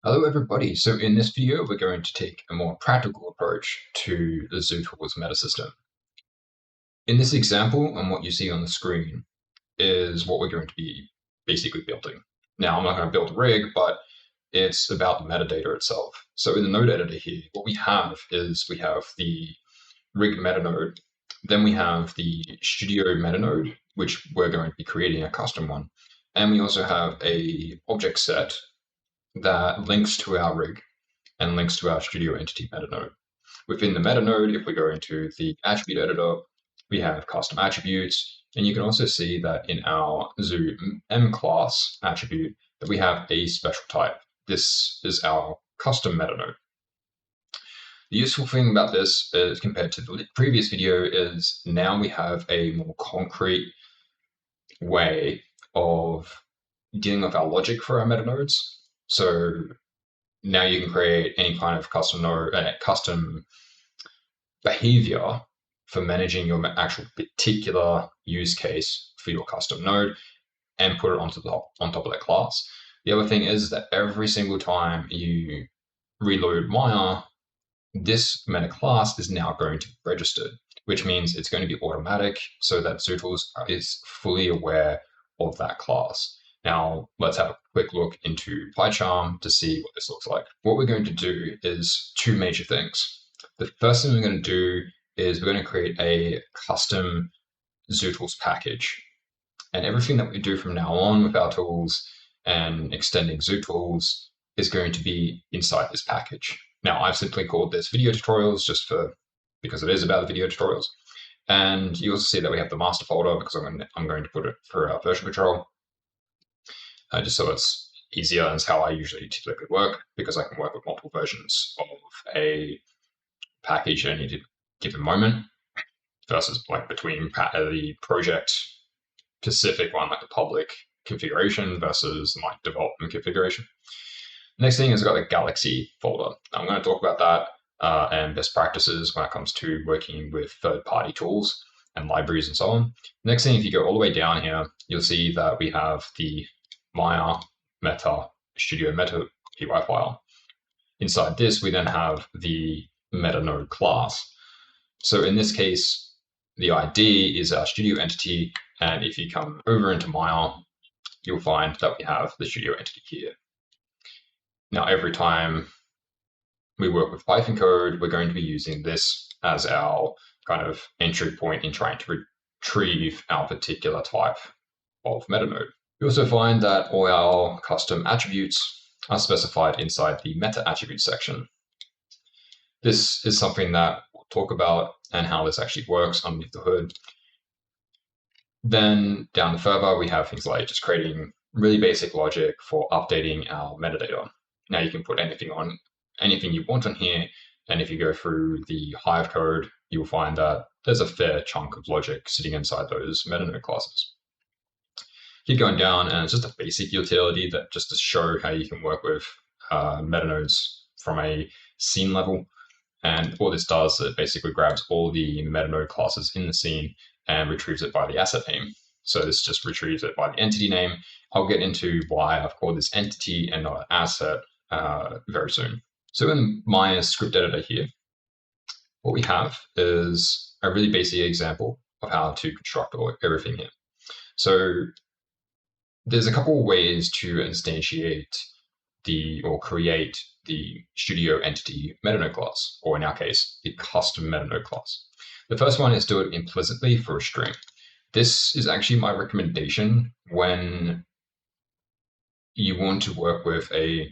Hello everybody, so in this video we're going to take a more practical approach to the ZooTools metasystem. In this example, and what you see on the screen is what we're going to be basically building. Now I'm not going to build a rig, but it's about the metadata itself. So in the node editor here, what we have is we have the rig metanode, then we have the studio metanode, which we're going to be creating a custom one. And we also have a object set that links to our rig and links to our studio entity metanode. Within the metanode, if we go into the attribute editor, we have custom attributes. And you can also see that in our zoo m class attribute that we have a special type. This is our custom metanode. The useful thing about this is compared to the previous video is now we have a more concrete way of dealing with our logic for our metanodes. So now you can create any kind of custom behavior for managing your actual particular use case for your custom node and put it on top of that class. The other thing is that every single time you reload Maya, this meta class is now going to be registered, which means it's going to be automatic so that ZooTools is fully aware of that class. Now, let's have a quick look into PyCharm to see what this looks like. What we're going to do is two major things. The first thing we're going to do is we're going to create a custom ZooTools package. And everything that we do from now on with our tools and extending ZooTools is going to be inside this package. Now, I've simply called this video tutorials because it is about video tutorials. And you also see that we have the master folder because I'm going to put it for our version control. Just so it's easier, and it's how I usually typically work, because I can work with multiple versions of a package at any given moment, versus like between the project specific one, like the public configuration versus my development configuration. Next thing is I've got the Galaxy folder. I'm going to talk about that and best practices when it comes to working with third-party tools and libraries and so on. Next thing, if you go all the way down here, you'll see that we have the Maya meta studio meta py file. Inside this, we then have the metanode class. So in this case, the ID is our studio entity, and if you come over into Maya, you'll find that we have the studio entity here. Now, every time we work with Python code, we're going to be using this as our kind of entry point in trying to retrieve our particular type of metanode. You also find that all our custom attributes are specified inside the meta attributes section. This is something that we'll talk about and how this actually works underneath the hood. Then down further, we have things like just creating really basic logic for updating our metadata. Now you can put anything you want on here, and if you go through the Hive code, you'll find that there's a fair chunk of logic sitting inside those metanode classes. Keep going down, and it's just a basic utility that just to show how you can work with metanodes from a scene level. And what this does, it basically grabs all the metanode classes in the scene and retrieves it by the asset name. So this just retrieves it by the entity name. I'll get into why I've called this entity and not an asset very soon. So in my script editor here, what we have is a really basic example of how to construct everything here. So there's a couple of ways to instantiate or create the studio entity metanode class, or in our case, the custom metanode class. The first one is do it implicitly for a string. This is actually my recommendation when you want to work with a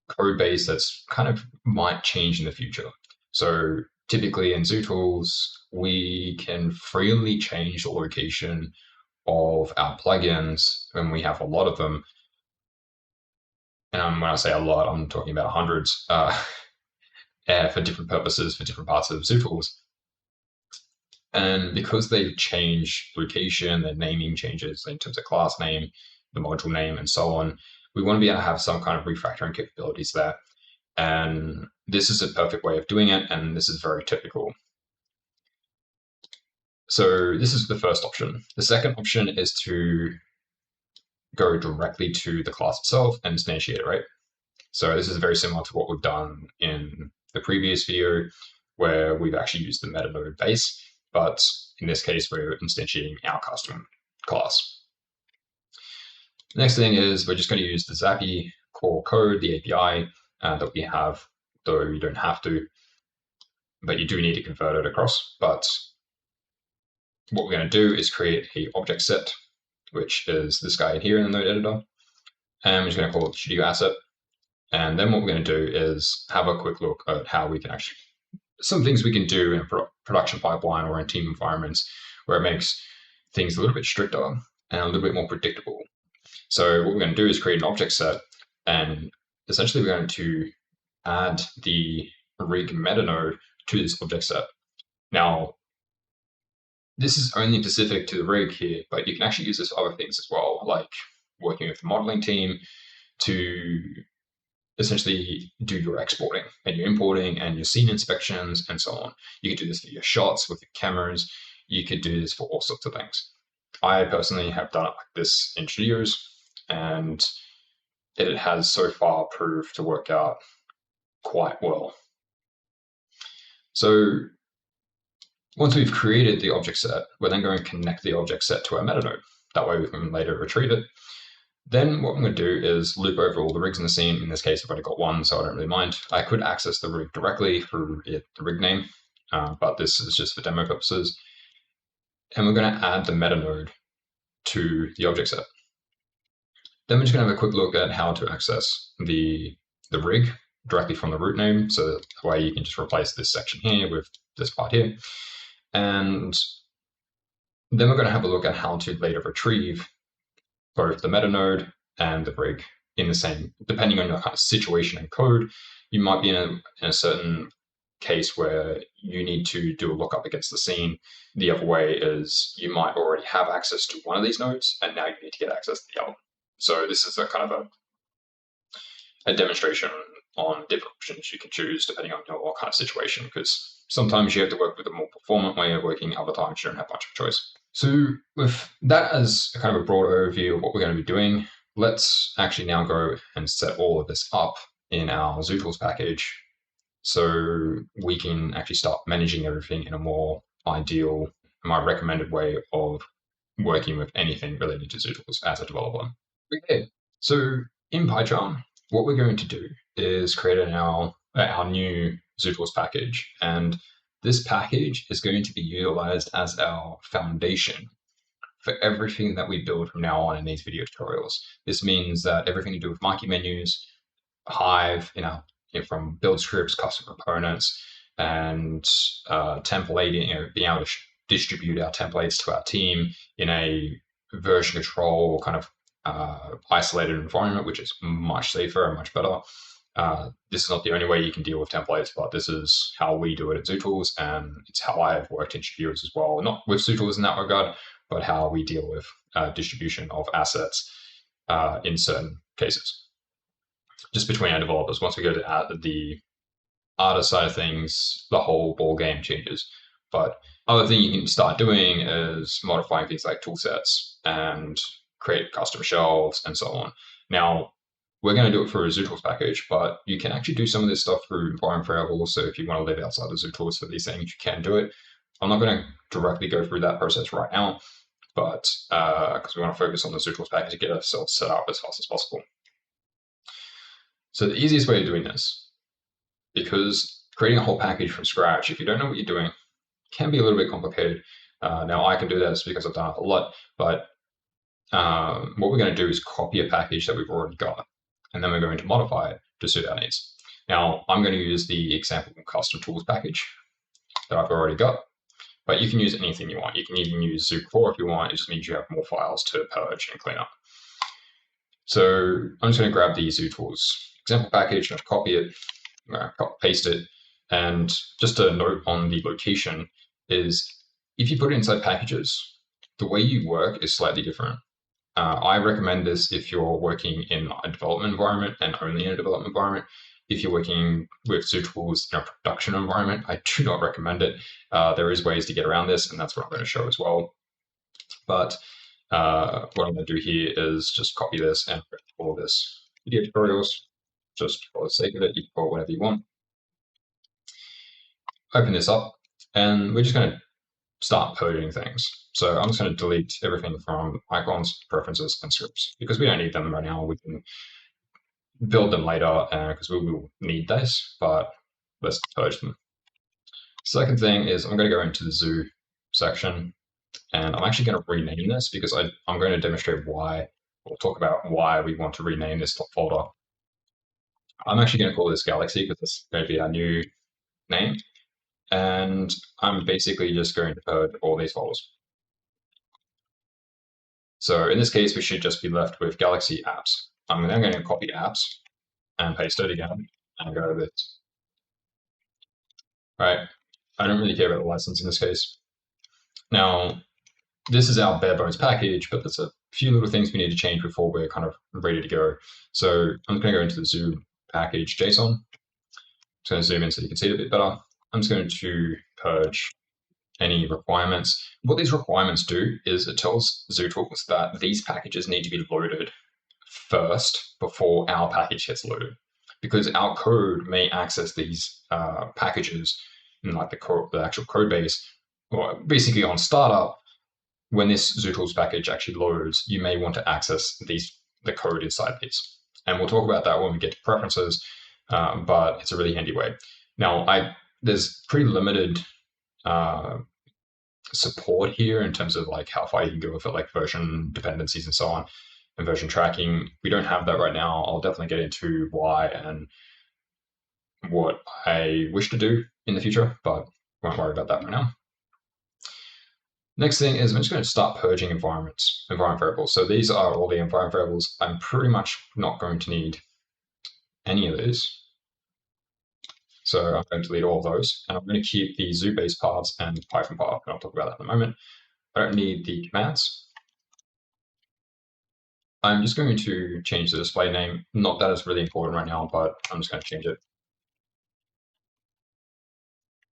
code base that's kind of might change in the future. So typically in ZooTools, we can freely change the location of our plugins when we have a lot of them. And when I say a lot, I'm talking about hundreds for different purposes, for different parts of ZooTools. And because they change location, their naming changes in terms of class name, the module name, and so on, we want to be able to have some kind of refactoring capabilities there. And this is a perfect way of doing it, and this is very typical. So this is the first option. The second option is to go directly to the class itself and instantiate it, right? So this is very similar to what we've done in the previous video, where we've actually used the metaNode base, but in this case, we're instantiating our custom class. The next thing is we're just going to use the Zappy core code, the API that we have, though you don't have to, but you do need to convert it across. But what we're going to do is create a object set, which is this guy here in the node editor, and we're just going to call it studio asset. And then what we're going to do is have a quick look at how we can actually, some things we can do in a production pipeline or in team environments where it makes things a little bit stricter and a little bit more predictable. So what we're going to do is create an object set, and essentially we're going to add the rig meta-node to this object set. Now, this is only specific to the rig here, but you can actually use this for other things as well, like working with the modeling team to essentially do your exporting and your importing and your scene inspections and so on. You could do this for your shots with your cameras. You could do this for all sorts of things. I personally have done it like this in studios, and it has so far proved to work out quite well. So once we've created the object set, we're then going to connect the object set to our meta-node. That way we can later retrieve it. Then what I'm going to do is loop over all the rigs in the scene. In this case, I've already got one, so I don't really mind. I could access the rig directly through the rig name, but this is just for demo purposes. And we're going to add the meta node to the object set. Then we're just going to have a quick look at how to access the rig directly from the root name. So that way you can just replace this section here with this part here. And then we're going to have a look at how to later retrieve both the meta node and the rig in the same, depending on your kind of situation and code. You might be in a certain case where you need to do a lookup against the scene. The other way is you might already have access to one of these nodes, and now you need to get access to the other. So this is a kind of a demonstration on different options you can choose depending on your kind of situation, because sometimes you have to work with a more performant way of working, other times you don't have much of a choice. So with that as a kind of a broad overview of what we're going to be doing, let's actually now go and set all of this up in our ZooTools package so we can actually start managing everything in a more ideal, my recommended way of working with anything related to ZooTools as a developer. Okay, so in PyCharm, what we're going to do is create our new ZooTools package, and this package is going to be utilized as our foundation for everything that we build from now on in these video tutorials. This means that everything to do with marquee menus, Hive, from build scripts, custom components, and templating, being able to distribute our templates to our team in a version control kind of isolated environment, which is much safer and much better. This is not the only way you can deal with templates, but this is how we do it at ZooTools, and it's how I have worked in studios as well. Not with ZooTools in that regard, but how we deal with distribution of assets in certain cases. Just between our developers, once we go to the artist side of things, the whole ball game changes. But other thing you can start doing is modifying things like tool sets and create custom shelves and so on. Now, we're going to do it for a ZooTools package, but you can actually do some of this stuff through environment variables. So if you want to live outside of ZooTools for these things, you can do it. I'm not going to directly go through that process right now, but because we want to focus on the ZooTools package to get ourselves set up as fast as possible. So the easiest way of doing this, because creating a whole package from scratch, if you don't know what you're doing, can be a little bit complicated. Now I can do this because I've done it a lot, but what we're going to do is copy a package that we've already got, and then we're going to modify it to suit our needs. Now I'm going to use the example custom tools package that I've already got, but you can use anything you want. You can even use Zook4 if you want. It just means you have more files to purge and clean up. So I'm just going to grab the ZooTools example package and copy it, paste it. And just a note on the location is if you put it inside packages, the way you work is slightly different. I recommend this if you're working in a development environment and only in a development environment. If you're working with ZooTools in a production environment, I do not recommend it. There is ways to get around this, and that's what I'm going to show as well. But what I'm going to do here is just copy this and all of this video tutorials. just for the sake of it, you can call it whatever you want. Open this up, and we're just going to start purging things. So I'm just going to delete everything from icons, preferences, and scripts because we don't need them right now. We can build them later because we will need this, but let's purge them. Second thing is I'm going to go into the zoo section, and I'm actually going to rename this because I'm going to demonstrate why, or talk about why we want to rename this folder. I'm actually going to call this Galaxy because it's going to be our new name. And I'm basically just going to purge all these folders. So in this case, we should just be left with Galaxy apps. I'm then going to copy apps and paste it again and go with this. Right. I don't really care about the license in this case. Now, this is our bare bones package, but there's a few little things we need to change before we're kind of ready to go. So I'm going to go into the zoo package JSON. I'm just going to zoom in so you can see it a bit better. I'm just going to purge any requirements. What these requirements do is it tells ZooTools that these packages need to be loaded first before our package gets loaded, because our code may access these packages in like the actual code base, or basically on startup. When this ZooTools package actually loads, you may want to access the code inside these, and we'll talk about that when we get to preferences. But it's a really handy way. Now, there's pretty limited support here in terms of like how far you can go with it, like version dependencies and so on, and version tracking. We don't have that right now. I'll definitely get into why and what I wish to do in the future, but won't worry about that right now. Next thing is I'm just going to start purging environment variables. So these are all the environment variables. I'm pretty much not going to need any of these. So I'm going to delete all of those, and I'm going to keep the zoo-based paths and Python path, and I'll talk about that in a moment. I don't need the commands. I'm just going to change the display name. Not that it's really important right now, but I'm just going to change it.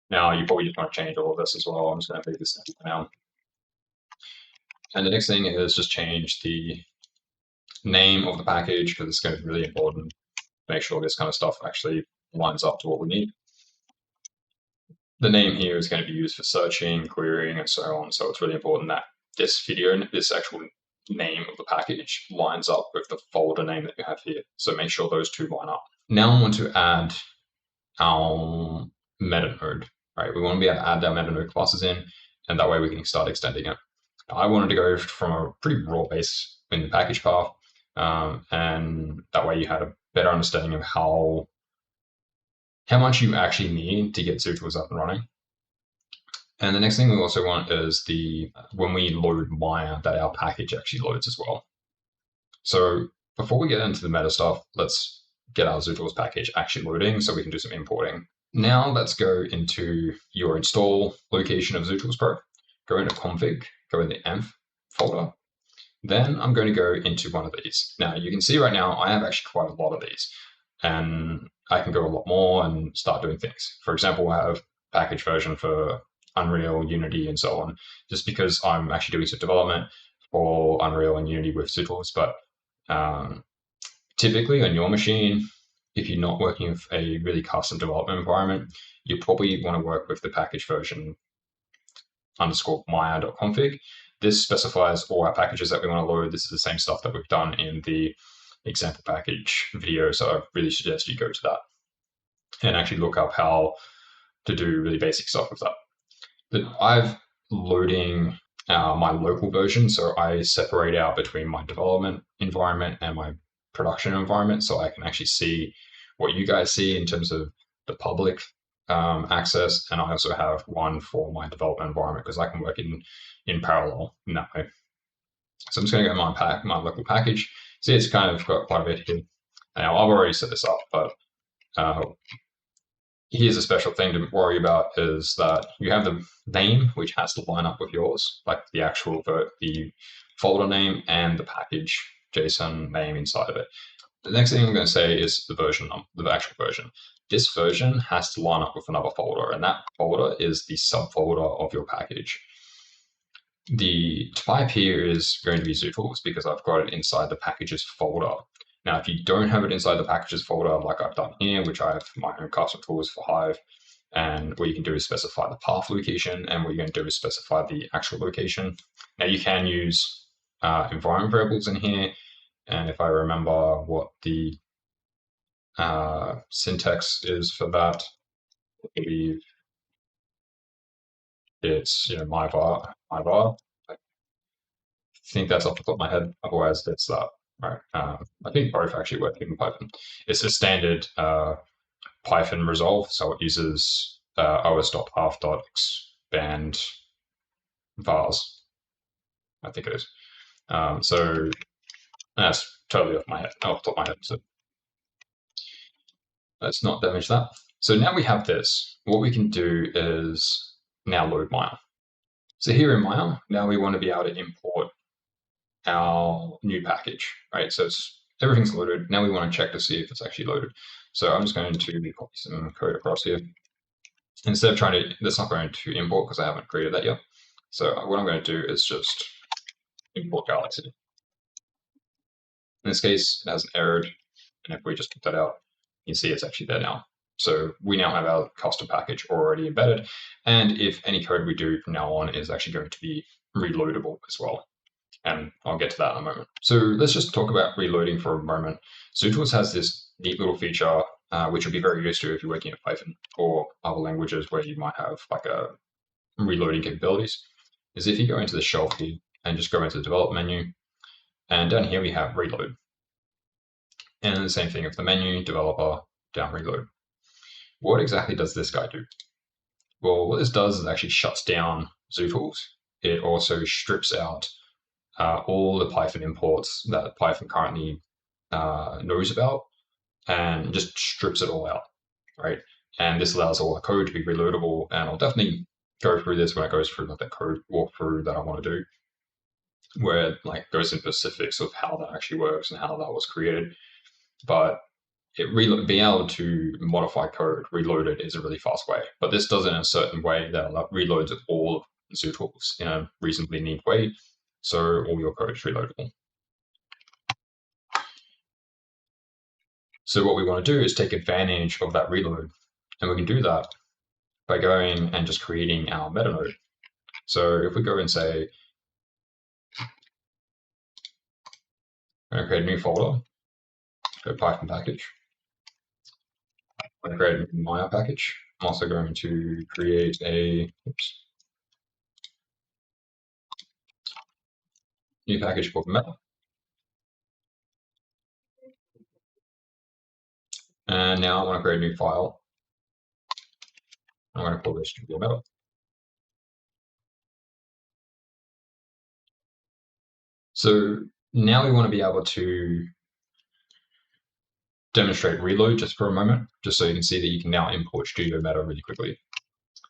Now, you probably just want to change all of this as well. I'm just going to leave this for now. And the next thing is just change the name of the package because it's going to be really important. Make sure this kind of stuff actually lines up to what we need. The name here is going to be used for searching, querying, and so on. So it's really important that this actual name of the package lines up with the folder name that you have here. So make sure those two line up. Now I want to add our metaNode, right? We want to be able to add our metaNode classes in, and that way we can start extending it. I wanted to go from a pretty raw base in the package path, and that way you had a better understanding of how much you actually need to get ZooTools up and running. And the next thing we also want is when we load Maya, that our package actually loads as well. So before we get into the meta stuff, let's get our ZooTools package actually loading so we can do some importing. Now let's go into your install location of ZooToolsPro. Go into config, go in the env folder. Then I'm going to go into one of these. Now you can see right now I have actually quite a lot of these, and I can go a lot more and start doing things. For example, I have package version for Unreal, Unity, and so on, just because I'm actually doing some development for Unreal and Unity with ZooTools. But typically on your machine, if you're not working with a really custom development environment, you probably want to work with the package version _maya.config. This specifies all our packages that we want to load. This is the same stuff that we've done in the example package video. So I really suggest you go to that and actually look up how to do really basic stuff with that. But I've loading my local version. So I separate out between my development environment and my production environment. So I can actually see what you guys see in terms of the public access. And I also have one for my development environment because I can work in parallel in that way. So I'm just going to go to my local package. See, it's kind of got quite a bit here. Now, I've already set this up, but here's a special thing to worry about is that you have the name, which has to line up with yours, like the actual the folder name and the package JSON name inside of it. The next thing I'm going to say is the version, the actual version. This version has to line up with another folder, and that folder is the subfolder of your package. The type here is going to be ZooTools because I've got it inside the packages folder. Now, if you don't have it inside the packages folder like I've done here, which I have my own custom tools for Hive, and what you can do is specify the path location, and what you're going to do is specify the actual location. Now, you can use environment variables in here, and if I remember what the syntax is for that, I believe it's my var. I think that's off the top of my head. Otherwise, it's that. Right. I think both actually work in Python. It's a standard Python resolve, so it uses os.path.expand vars. I think it is. So that's totally off the top of my head. So let's not damage that. So now we have this. What we can do is now load Maya. So here in Maya, now we want to be able to import our new package, right? So everything's loaded. Now we want to check to see if it's actually loaded. So I'm just going to copy some code across here. Instead of trying to, that's not going to import because I haven't created that yet. So what I'm going to do is just import Galaxy. In this case, it hasn't errored. And if we just put that out, you can see it's actually there now. So we now have our custom package already embedded. And if any code we do from now on is actually going to be reloadable as well. And I'll get to that in a moment. So let's just talk about reloading for a moment. ZooTools has this neat little feature, which you'll be very used to if you're working in Python or other languages where you might have like a reloading capabilities, is if you go into the shelf here and just go into the develop menu, and down here we have reload. And the same thing of the menu, developer, down reload. What exactly does this guy do? Well, what this does is actually shuts down ZooTools. It also strips out all the Python imports that Python currently knows about and just strips it all out, right? And this allows all the code to be reloadable. And I'll definitely go through this when it goes through like the code walkthrough that I want to do, where it like goes into specifics of how that actually works and how that was created. But being able to modify code, reload it, is a really fast way. But this does it in a certain way that reloads it all ZooTools in a reasonably neat way, so all your code is reloadable. So what we want to do is take advantage of that reload, and we can do that by going and just creating our metaNode. So if we go and say, I'm going to create a new folder, go Python package. I'm going to create a new Maya package. I'm also going to create a new package called meta. And now I want to create a new file. I'm going to call this meta. So now we want to be able to demonstrate reload just for a moment, just so you can see that you can now import Studio Meta really quickly.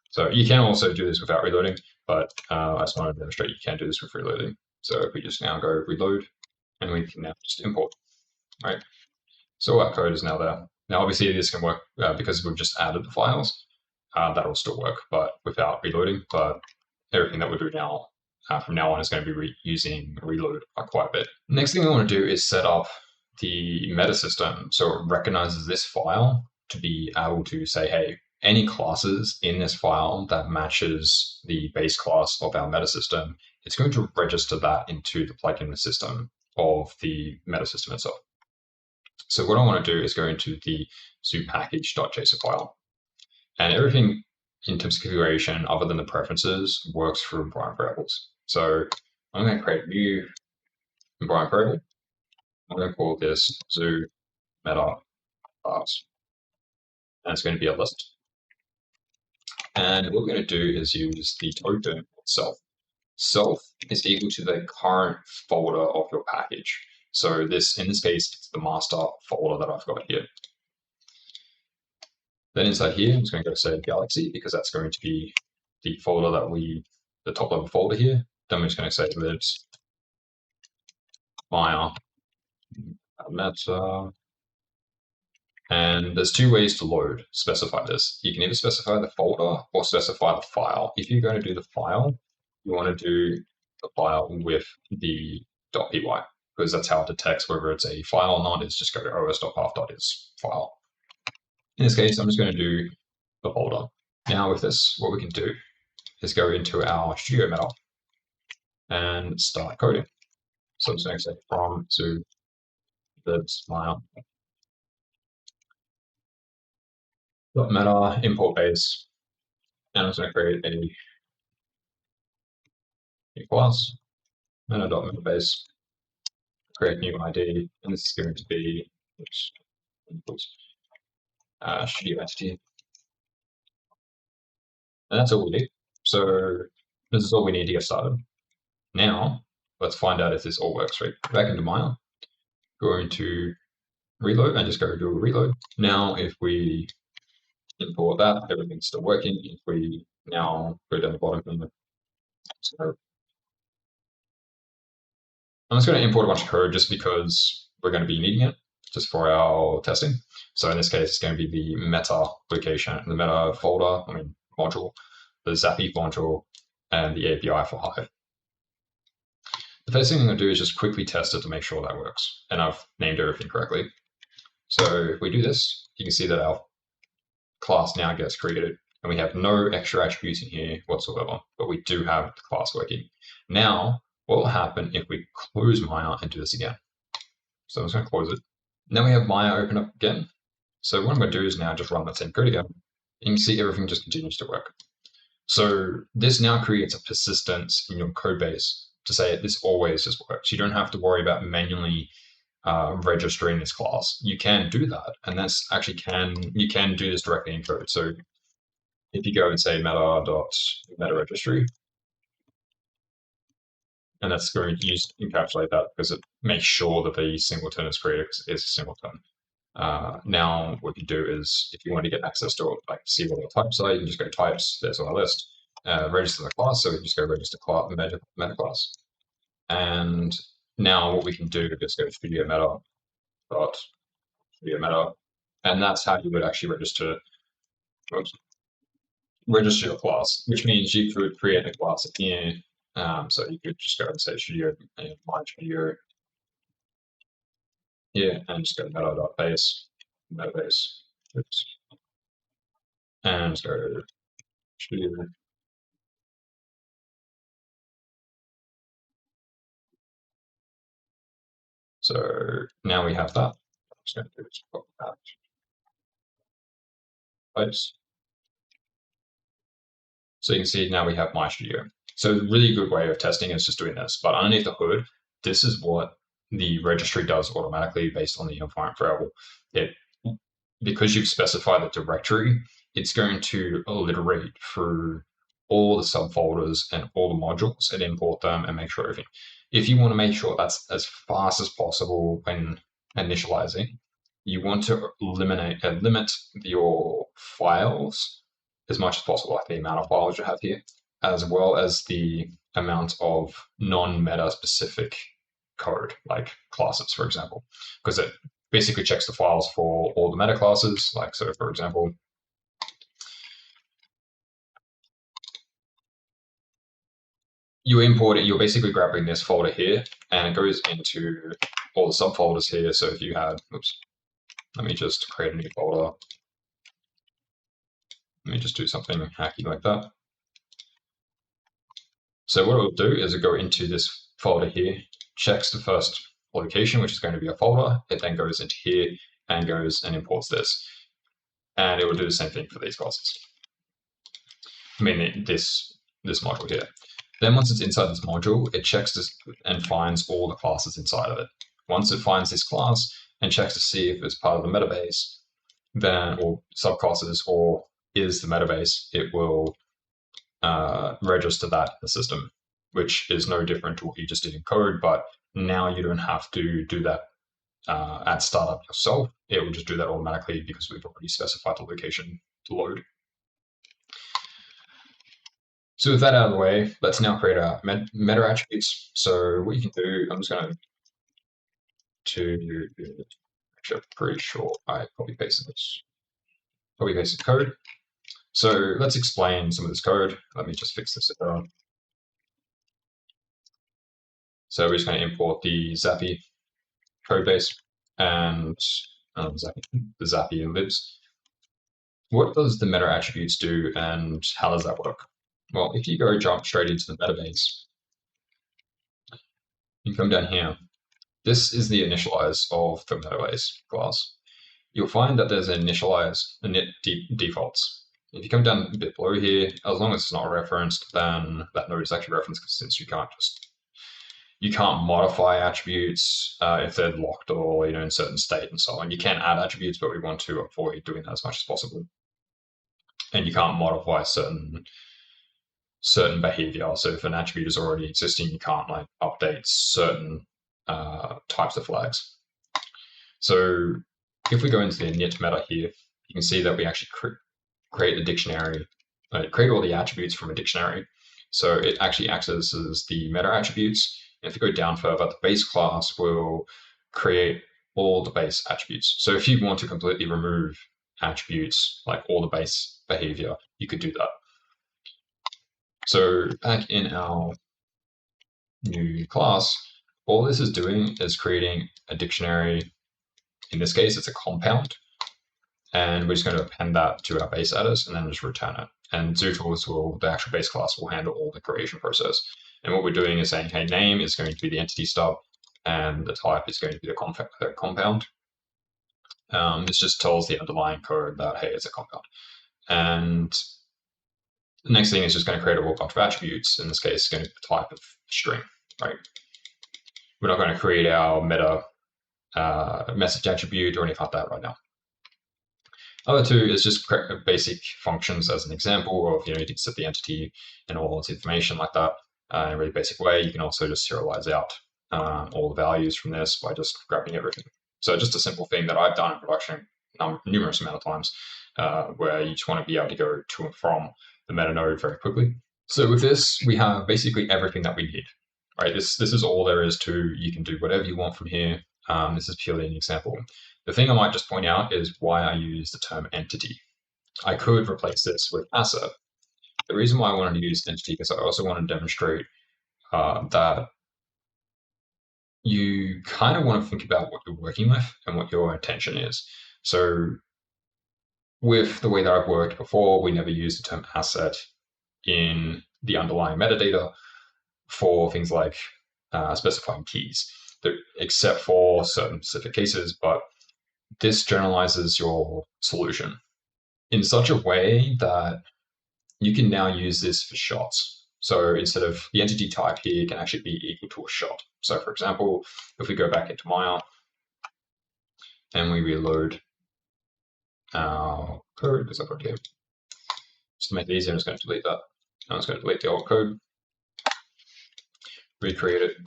So you can also do this without reloading, but I just want to demonstrate you can do this with reloading. So if we just now go reload, and we can now just import, right? So our code is now there. Now, obviously, this can work because we've just added the files. That'll still work, but without reloading. But everything that we do now, from now on, is going to be using reload quite a bit. Next thing we want to do is set up the meta system so it recognizes this file to be able to say, hey, any classes in this file that matches the base class of our meta system, it's going to register that into the plugin system of the meta system itself. So what I want to do is go into the zoopackage.json file, and everything in terms of configuration other than the preferences works through environment variables. So I'm going to create a new environment variable. I'm going to call this zoo meta class, and it's going to be a list. And what we're going to do is use the token self. Self is equal to the current folder of your package. So in this case, it's the master folder that I've got here. Then inside here, I'm just going to go save Galaxy because that's going to be the folder that the top level folder here. Then we're just going to say libs Maya meta. And there's two ways to load, specify this. You can either specify the folder or specify the file. If you're going to do the file, you want to do the file with the .py. because that's how it detects whether it's a file or not, is just go to os.path.is file. In this case, I'm just going to do the folder. Now with this, what we can do is go into our Studio meta and start coding. So I'm just going to say from to libs meta import base, and I'm just going to create a new class, meta.meta base, create new ID, and this is going to be Studio ST. And that's all we need. So this is all we need to get started. Now, let's find out if this all works. Right, back into Maya, go into reload and just go do a reload. Now, if we import that, everything's still working. If we now go down the bottom here, so I'm just going to import a bunch of code just because we're going to be needing it just for our testing. So in this case, it's going to be the meta location, the meta folder, module, the Zappy module, and the API for Hive. The first thing I'm going to do is just quickly test it to make sure that works. And I've named everything correctly. So if we do this, you can see that our class now gets created and we have no extra attributes in here whatsoever, but we do have the class working. Now, what will happen if we close Maya and do this again? So I'm just going to close it. Now we have Maya open up again. So what I'm going to do is now just run that same code again. And you can see everything just continues to work. So this now creates a persistence in your code base to say this always just works. You don't have to worry about manually registering this class. You can do that, and that's actually you can do this directly in code. So if you go and say meta registry, and that's going to encapsulate that because it makes sure that the singleton is created because it is a singleton. Now what you do is if you want to get access to it, like see what the types are, you can just go types, there's on our list, register the class, so we just go register class, meta class. And now what we can do is just go studio meta, and that's how you would actually register your class, which means you could create a class at the end. So you could just go and say studio, my studio here, and just go meta.base, oops, and just go studio. So now we have that. I'm just going to do is put that place. So you can see now we have my studio. So a really good way of testing is just doing this. But underneath the hood, this is what the registry does automatically based on the environment variable. Because you've specified the directory, it's going to alliterate through all the subfolders and all the modules and import them and make sure everything. If you want to make sure that's as fast as possible when initializing, you want to limit your files as much as possible, like the amount of files you have here, as well as the amount of non-meta specific code, like classes, for example, because it basically checks the files for all the meta classes. Like, so for example, you import it, you're basically grabbing this folder here and it goes into all the subfolders here. So if you had, oops, let me just create a new folder. Let me just do something hacky like that. So what it will do is it go into this folder here, checks the first location, which is going to be a folder. It then goes into here and goes and imports this. And it will do the same thing for these classes. I mean, this module here. Then once it's inside this module, it checks this and finds all the classes inside of it. Once it finds this class and checks to see if it's part of the metabase, then, or subclasses, or is the metabase, it will register that in the system, which is no different to what you just did in code, but now you don't have to do that at startup yourself. It will just do that automatically because we've already specified the location to load. So with that out of the way, let's now create our meta attributes. So what you can do, I'm just going to actually, I'm pretty sure I copy pasted code. So let's explain some of this code. Let me just fix this. So we're just going to import the Zappy code base and the Zappy libs. What does the meta attributes do and how does that work? Well, if you go jump straight into the metabase, you come down here. This is the initialize of the metabase class. You'll find that there's an initialize init defaults. If you come down a bit below here, as long as it's not referenced, then that node is actually referenced, since you can't modify attributes if they're locked or in certain state and so on. You can add attributes, but we want to avoid doing that as much as possible. And you can't modify certain behavior. So if an attribute is already existing, you can't update certain types of flags. So if we go into the init meta here, you can see that we actually create a dictionary, create all the attributes from a dictionary. So it actually accesses the meta attributes. And if you go down further, the base class will create all the base attributes. So if you want to completely remove attributes, like all the base behavior, you could do that. So back in our new class, all this is doing is creating a dictionary. In this case, it's a compound. And we're just going to append that to our base adders and then just return it. And ZooTools the actual base class, will handle all the creation process. And what we're doing is saying, hey, name is going to be the entity stub, and the type is going to be the compound. This just tells the underlying code that, hey, it's a compound. And the next thing is just going to create a whole bunch of attributes. In this case, it's going to be the type of string, right? We're not going to create our meta message attribute or anything like that right now. Other two is just basic functions as an example of, you can set the entity and all its information like that in a really basic way. You can also just serialize out all the values from this by just grabbing everything. So just a simple thing that I've done in production numerous amount of times where you just want to be able to go to and from the meta-node very quickly. So with this, we have basically everything that we need, right? This is all there is to, you can do whatever you want from here. This is purely an example. The thing I might just point out is why I use the term entity. I could replace this with asset. The reason why I wanted to use entity is I also want to demonstrate that you kind of want to think about what you're working with and what your intention is. So with the way that I've worked before, we never use the term asset in the underlying metadata for things like specifying keys, except for certain specific cases, but this generalizes your solution in such a way that you can now use this for shots. So instead of the entity type here can actually be equal to a shot. So for example, if we go back into Maya and we reload our code, because I've got here, just to make it easier, I'm just going to delete that. I'm just going to delete the old code, recreate it.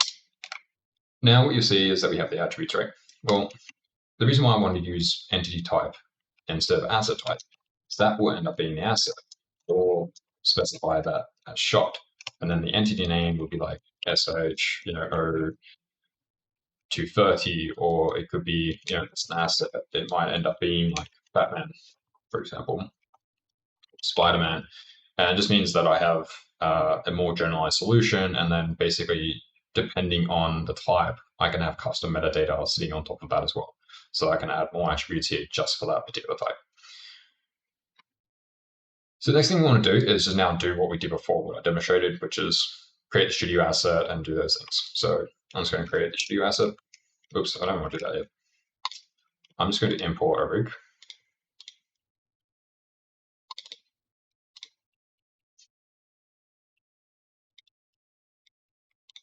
Now what you see is that we have the attributes, right? Well, the reason why I wanted to use entity type instead of asset type is that will end up being the asset, or specify that as shot. And then the entity name would be like SH, O230, or it could be, it's an asset. It might end up being like Batman, for example, Spider-Man. And it just means that I have a more generalized solution. And then basically, depending on the type, I can have custom metadata sitting on top of that as well. So I can add more attributes here just for that particular type. So the next thing we want to do is just now do what we did before, what I demonstrated, which is create the studio asset and do those things. So I'm just going to create the studio asset. Oops, I don't want to do that yet. I'm just going to import a rig.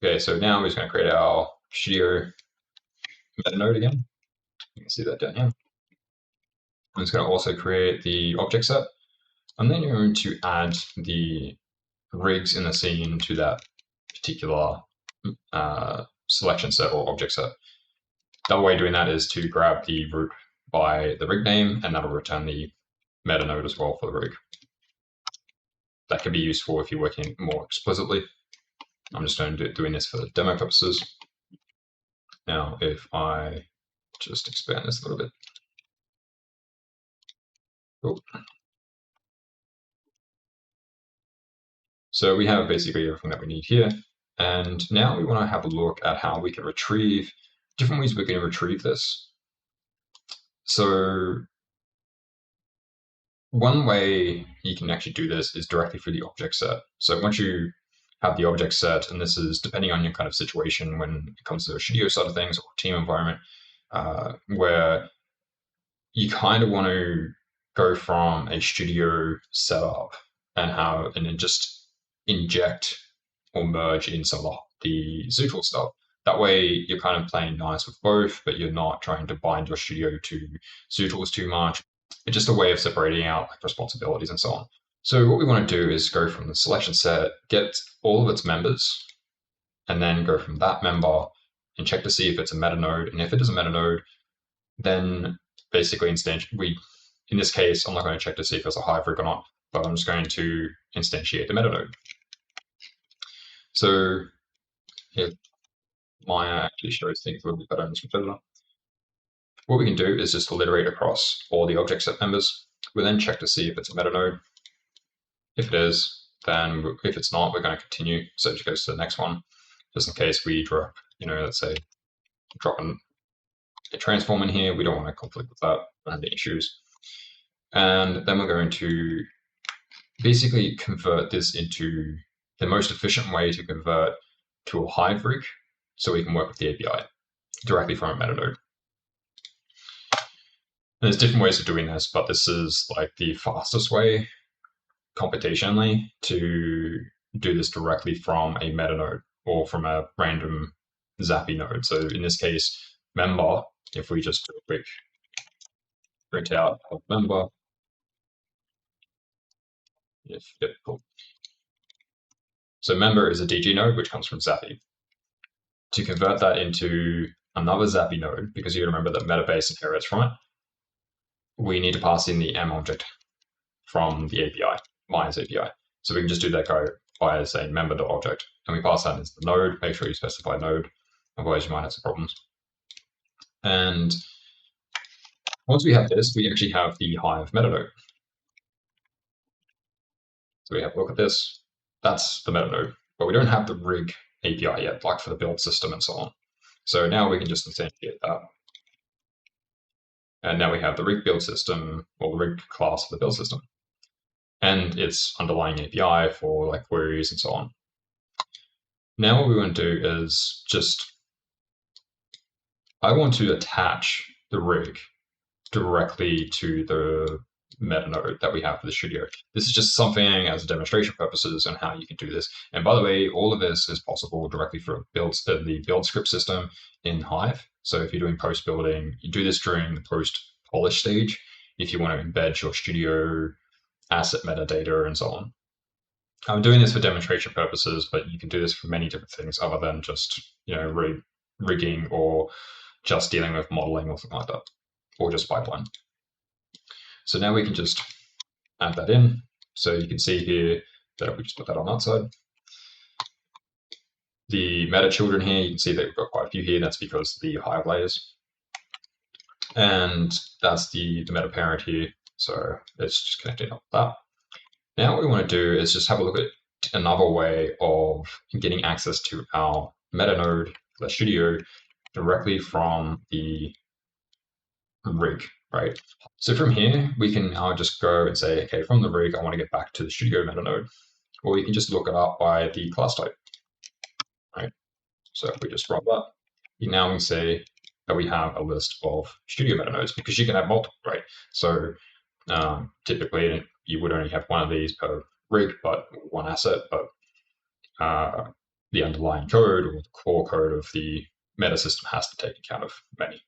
Okay, so now we're just going to create our studio meta-node again. You can see that down here. I'm just going to also create the object set. And then you're going to add the rigs in the scene to that particular selection set or object set. The other way of doing that is to grab the root by the rig name, and that'll return the meta node as well for the rig. That can be useful if you're working more explicitly. I'm just doing this for the demo purposes. Now, if I just expand this a little bit. Cool. So we have basically everything that we need here. And now we want to have a look at how we can retrieve, different ways we can retrieve this. So one way you can actually do this is directly through the object set. So once you have the object set, and this is depending on your kind of situation when it comes to the studio side of things or team environment, where you kind of want to go from a studio setup and then just inject or merge in some of the ZooTools stuff. That way you're kind of playing nice with both, but you're not trying to bind your studio to ZooTools too much. It's just a way of separating out like responsibilities and so on. So what we want to do is go from the selection set, get all of its members, and then go from that member and check to see if it's a meta-node. And if it is a meta-node, then basically in this case, I'm not going to check to see if it's a Hive rig or not, but I'm just going to instantiate the meta-node. So here, Maya actually shows things a little bit better in this competitor. What we can do is just alliterate across all the object set members. We'll then check to see if it's a meta-node. If it is, then if it's not, we're going to continue. So it just goes to the next one, just in case we drop, let's say, drop a transform in here. We don't want to conflict with that, don't have any issues. And then we're going to basically convert this into the most efficient way to convert to a Hive rig so we can work with the API directly from a meta-node. There's different ways of doing this, but this is like the fastest way computationally to do this directly from a meta-node or from a random Zappy node. So in this case, member, if we just do a quick print out of member, cool. So member is a DG node, which comes from Zappy. To convert that into another Zappy node, because you remember that Metabase inherits from it, we need to pass in the M object from the API, Maya's API. So we can just do that go by saying member.object, and we pass that into the node. Make sure you specify node, otherwise you might have some problems. And once we have this, we actually have the Hive metanode. So we have a look at this. That's the metanode, but we don't have the rig API yet, like for the build system and so on. So now we can just instantiate that. And now we have the rig build system, or the rig class of the build system, and its underlying API for like queries and so on. Now what we want to do is I want to attach the rig directly to the metanode that we have for the studio. This is just something as a demonstration purposes and how you can do this. And by the way, all of this is possible directly from the build script system in Hive. So if you're doing post building, you do this during the post polish stage. If you want to embed your studio asset metadata and so on. I'm doing this for demonstration purposes, but you can do this for many different things other than just rigging or just dealing with modeling or something like that, or just pipeline. So now we can just add that in. So you can see here that if we just put that on that side. The meta children here, you can see that we've got quite a few here. That's because of the Hive layers. And that's the meta parent here. So it's just connecting up with that. Now what we want to do is just have a look at another way of getting access to our metanode, the studio, directly from the rig, right? So from here, we can now just go and say, okay, from the rig, I want to get back to the studio metanode. Or you can just look it up by the class type, right? So if we just run that, you now can say that we have a list of studio metanodes, because you can have multiple, right? So typically you would only have one of these per rig, but one asset, but the underlying code or the core code of the meta system has to take account of many.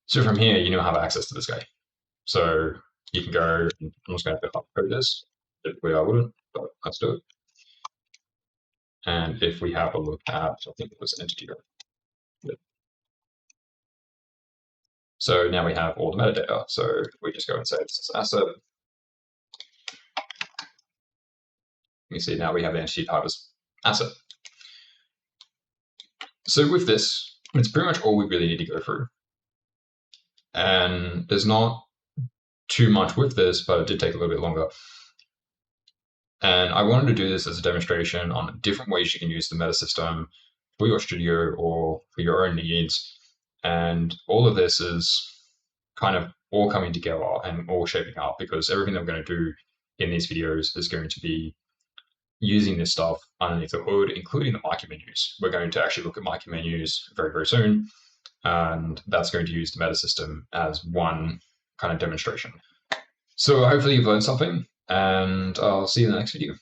So from here, you now have access to this guy. So you can go, I'm just going to pick up code this. Typically I wouldn't, but let's do it. And if we have a look at, I think it was entity. Yep. So now we have all the metadata. So we just go and say this is an asset. You see now we have the entity type as asset. So with this, it's pretty much all we really need to go through. And there's not too much with this, but it did take a little bit longer. And I wanted to do this as a demonstration on different ways you can use the meta system for your studio or for your own needs. And all of this is kind of all coming together and all shaping up, because everything that we're going to do in these videos is going to be using this stuff underneath the hood, including the micro menus. We're going to actually look at micro menus very, very soon. And that's going to use the meta system as one kind of demonstration. So hopefully you've learned something, and I'll see you in the next video.